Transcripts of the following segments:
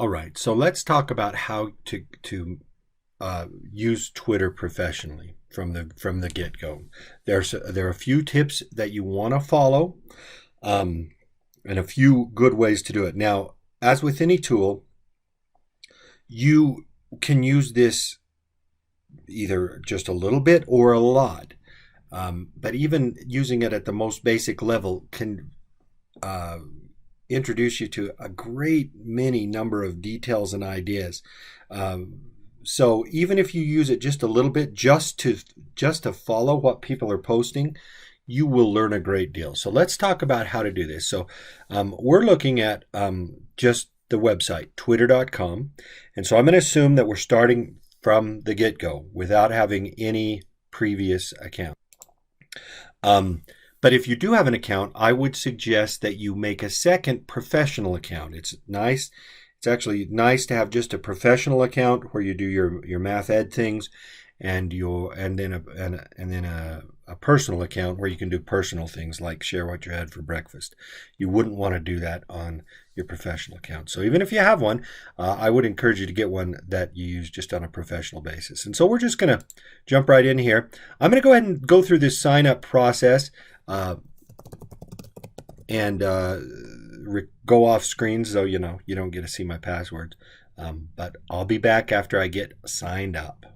All right, so let's talk about how to use Twitter professionally from the get go. There are a few tips that you want to follow, um, and a few good ways to do it. Now, as with any tool, you can use this either just a little bit or a lot. But even using it at the most basic level can uh, introduce you to a great many number of details and ideas. So even if you use it just a little bit, just to follow what people are posting, you will learn a great deal. So let's talk about how to do this. So we're looking at just the website, twitter.com. And so I'm going to assume that we're starting from the get-go without having any previous account. But if you do have an account, I would suggest that you make a second professional account. It's nice. It's actually nice to have just a professional account where you do your math ed things, and then a personal account where you can do personal things like share what you had for breakfast. You wouldn't want to do that on your professional account. So even if you have one, I would encourage you to get one that you use just on a professional basis. And so we're just going to jump right in here. I'm going to go ahead and go through this sign up process and go off screen so you don't get to see my passwords. But I'll be back after I get signed up.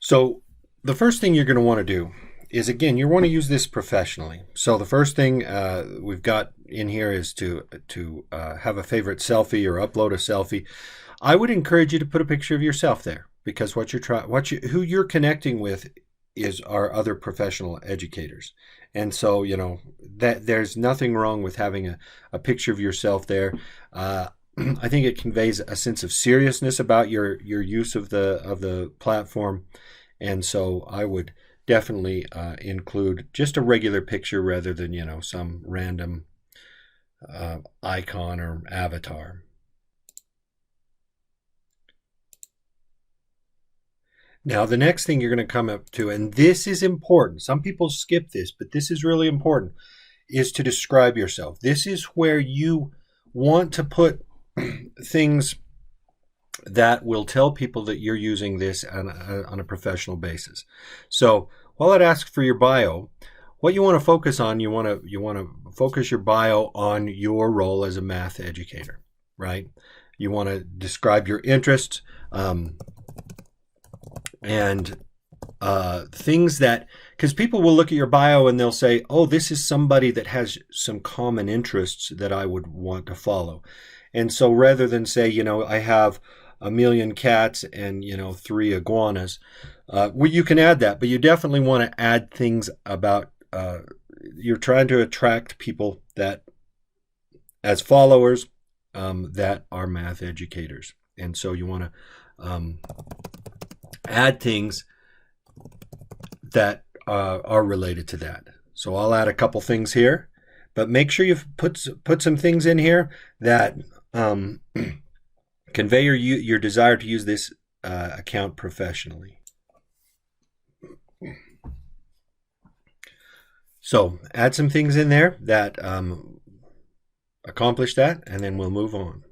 So the first thing you're going to want to do is, again, you want to use this professionally. So the first thing we've got in here is to have a favorite selfie or upload a selfie. I would encourage you to put a picture of yourself there, because who you're connecting with are other professional educators. And so, that there's nothing wrong with having a picture of yourself there. I think it conveys a sense of seriousness about your use of the platform. And so I would definitely include just a regular picture rather than, some random icon or avatar. Now, the next thing you're going to come up to, and this is important, some people skip this, but this is really important, is to describe yourself. This is where you want to put things that will tell people that you're using this on a professional basis. So while it asks for your bio, what you want to focus on, you want to focus your bio on your role as a math educator, right? You want to describe your interests, and things that, because people will look at your bio and they'll say, oh, this is somebody that has some common interests that I would want to follow. And so rather than say, I have 1 million cats and 3 iguanas, you can add that, but you definitely want to add things about you're trying to attract people that, as followers, that are math educators. And so you want to add things that are related to that. So I'll add a couple things here, but make sure you put some things in here that convey your desire to use this account professionally. So add some things in there that accomplish that, and then we'll move on.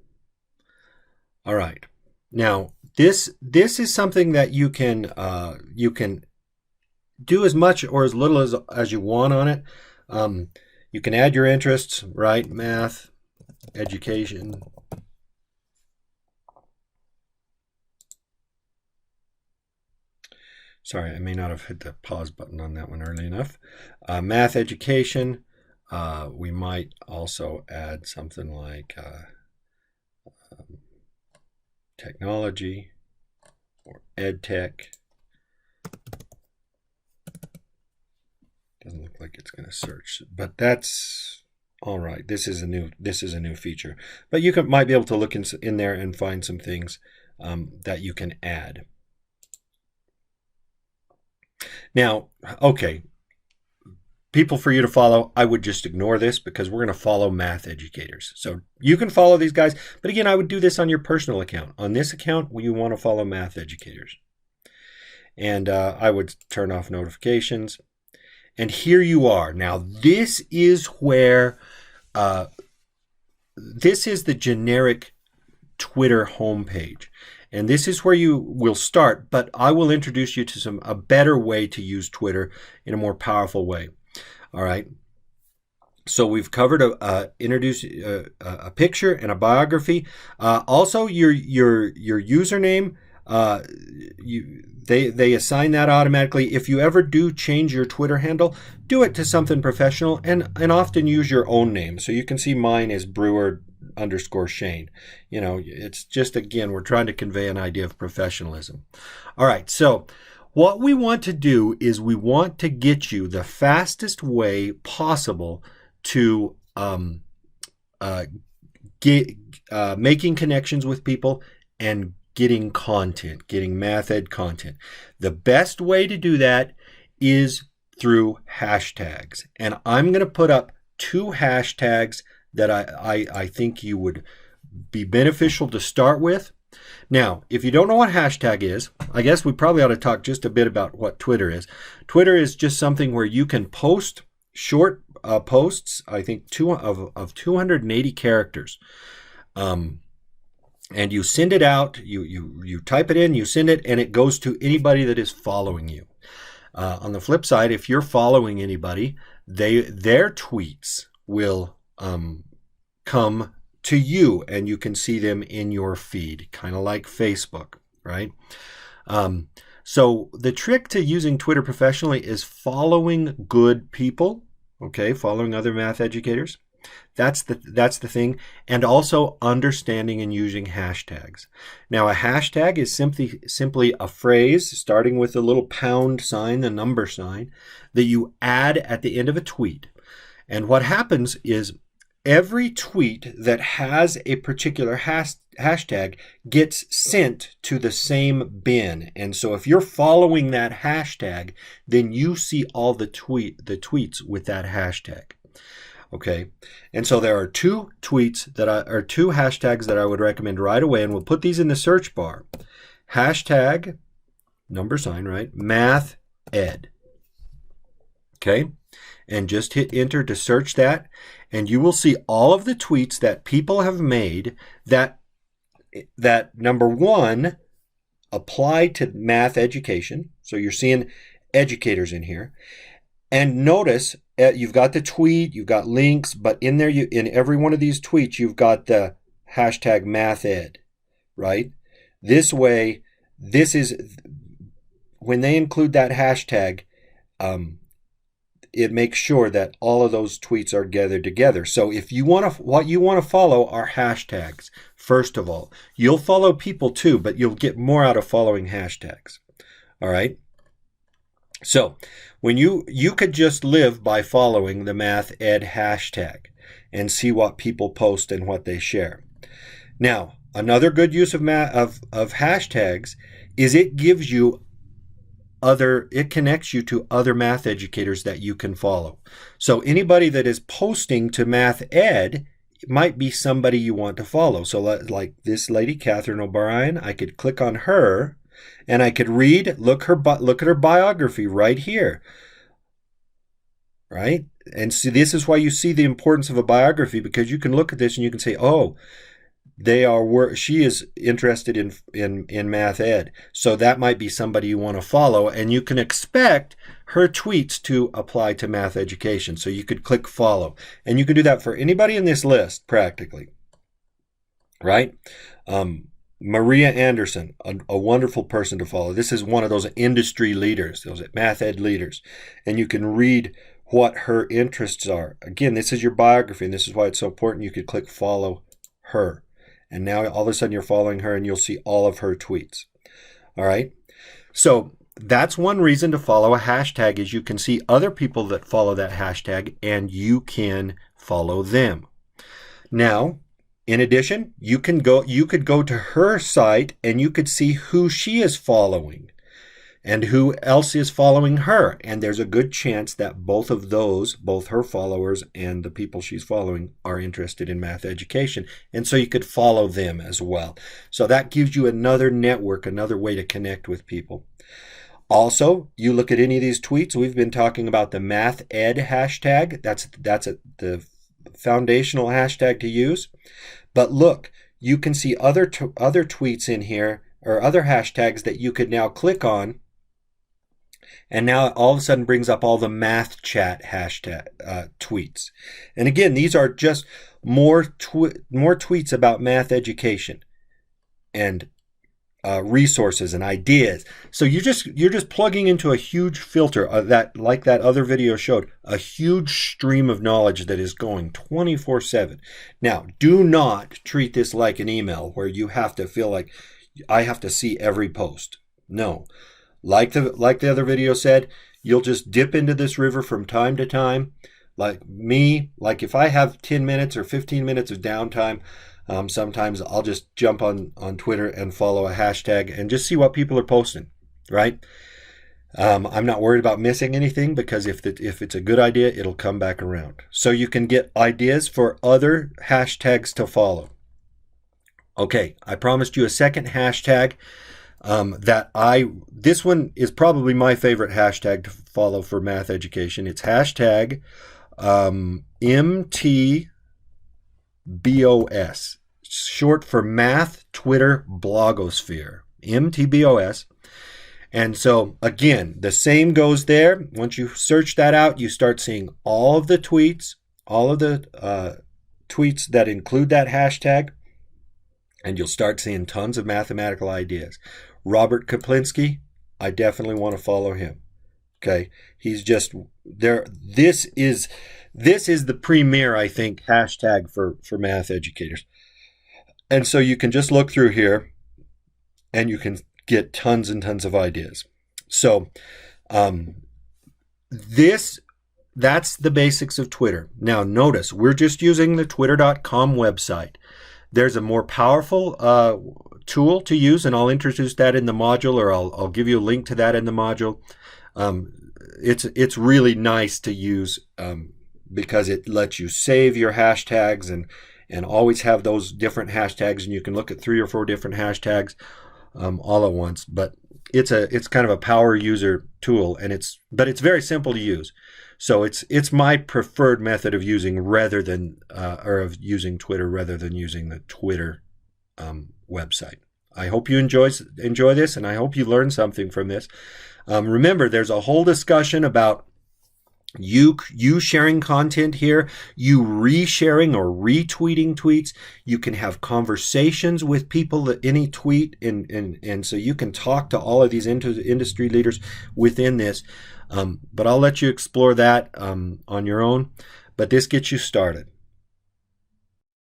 All right. Now, this is something that you can do as much or as little as you want on it. You can add your interests, right? Math, education. Sorry, I may not have hit the pause button on that one early enough. Math education. We might also add something like technology or ed tech. Doesn't look like it's going to search, but that's all right. This is a new feature, but you might be able to look in there and find some things that you can add. Now, okay, people for you to follow, I would just ignore this because we're going to follow math educators. So you can follow these guys, but again, I would do this on your personal account. On this account, you want to follow math educators. And I would turn off notifications. And here you are. Now, this is where, this is the generic Twitter homepage. And this is where you will start, but I will introduce you to a better way to use Twitter in a more powerful way. All right. So we've covered introduce a picture and a biography. Also, your username. They assign that automatically. If you ever do change your Twitter handle, do it to something professional, and often use your own name. So you can see mine is Brewer_Shane. You know, it's just, again, we're trying to convey an idea of professionalism. All right, so what we want to do is we want to get you the fastest way possible to making connections with people and getting content, getting math ed content. The best way to do that is through hashtags. And I'm going to put up 2 hashtags that I think you would be beneficial to start with. Now, if you don't know what hashtag is, I guess we probably ought to talk just a bit about what Twitter is. Twitter is just something where you can post short posts, I think of 280 characters. And you send it out, you type it in, you send it, and it goes to anybody that is following you. On the flip side, if you're following anybody, their tweets will come to you, and you can see them in your feed, kind of like Facebook, right? So the trick to using Twitter professionally is following good people, okay, following other math educators. That's the thing, and also understanding and using hashtags. Now, a hashtag is simply a phrase starting with a little pound sign, the number sign, that you add at the end of a tweet. And what happens is every tweet that has a particular hashtag gets sent to the same bin. And so if you're following that hashtag, then you see all the tweets with that hashtag. Okay, and so there are 2 tweets or 2 hashtags that I would recommend right away, and we'll put these in the search bar. Hashtag, number sign, right? Math Ed. Okay, and just hit enter to search that, and you will see all of the tweets that people have made that number 1 apply to math education. So you're seeing educators in here, and notice you've got the tweet, you've got links, but in there, in every one of these tweets, you've got the hashtag Math Ed, right? This way, this is when they include that hashtag, it makes sure that all of those tweets are gathered together. So if you want to, what you want to follow are hashtags. First of all, you'll follow people too, but you'll get more out of following hashtags. All right. So when you could just live by following the Math Ed hashtag and see what people post and what they share. Now, another good use of hashtags is it gives you it connects you to other math educators that you can follow. So anybody that is posting to Math Ed might be somebody you want to follow. So like this lady, Catherine O'Brien, I could click on her and I could look at her biography right here, right? And see, this is why you see the importance of a biography, because you can look at this and you can say, oh, she is interested in Math Ed. So that might be somebody you want to follow, and you can expect her tweets to apply to math education. So you could click follow, and you can do that for anybody in this list practically, right? Maria Anderson, a wonderful person to follow. This is one of those industry leaders, those Math Ed leaders, and you can read what her interests are. Again, this is your biography, and this is why it's so important. You could click follow her. And now all of a sudden you're following her and you'll see all of her tweets. All right. So that's one reason to follow a hashtag, is you can see other people that follow that hashtag and you can follow them. Now, in addition, you could go to her site and you could see who she is following and who else is following her. And there's a good chance that both her followers and the people she's following, are interested in math education. And so you could follow them as well. So that gives you another network, another way to connect with people. Also, you look at any of these tweets, we've been talking about the Math Ed hashtag. That's the foundational hashtag to use. But look, you can see other tweets in here, or other hashtags that you could now click on, and now it all of a sudden brings up all the math chat hashtag tweets. And again, these are just more tweets about math education and resources and ideas. So you're just plugging into a huge filter that, like that other video showed, a huge stream of knowledge that is going 24/7. Now, do not treat this like an email where you have to feel like I have to see every post. No, like the other video said, you'll just dip into this river from time to time. Like me, like if I have 10 minutes or 15 minutes of downtime, sometimes I'll just jump on Twitter and follow a hashtag and just see what people are posting, right? I'm not worried about missing anything, because if it's a good idea, it'll come back around. So you can get ideas for other hashtags to follow. Okay, I promised you a second hashtag this one is probably my favorite hashtag to follow for math education. It's hashtag MTBOS, short for Math Twitter Blogosphere, MTBOS. And so again, the same goes there. Once you search that out, you start seeing all of the tweets that include that hashtag, and you'll start seeing tons of mathematical ideas. Robert Kaplinski, I definitely want to follow him. Okay, he's just there. This is the premier, I think, hashtag for math educators. And so you can just look through here, and you can get tons and tons of ideas. So that's the basics of Twitter. Now notice, we're just using the twitter.com website. There's a more powerful tool to use, and I'll introduce that in the module, or I'll give you a link to that in the module. It's really nice to use because it lets you save your hashtags and always have those different hashtags, and you can look at 3 or 4 different hashtags all at once. But it's kind of a power user tool, but it's very simple to use. So it's my preferred method of using of using Twitter rather than using the Twitter website. I hope you enjoy this, and I hope you learned something from this. Remember, there's a whole discussion about you sharing content here, you resharing or retweeting tweets. You can have conversations with people that any tweet, and so you can talk to all of these industry leaders within this. But I'll let you explore that on your own. But this gets you started.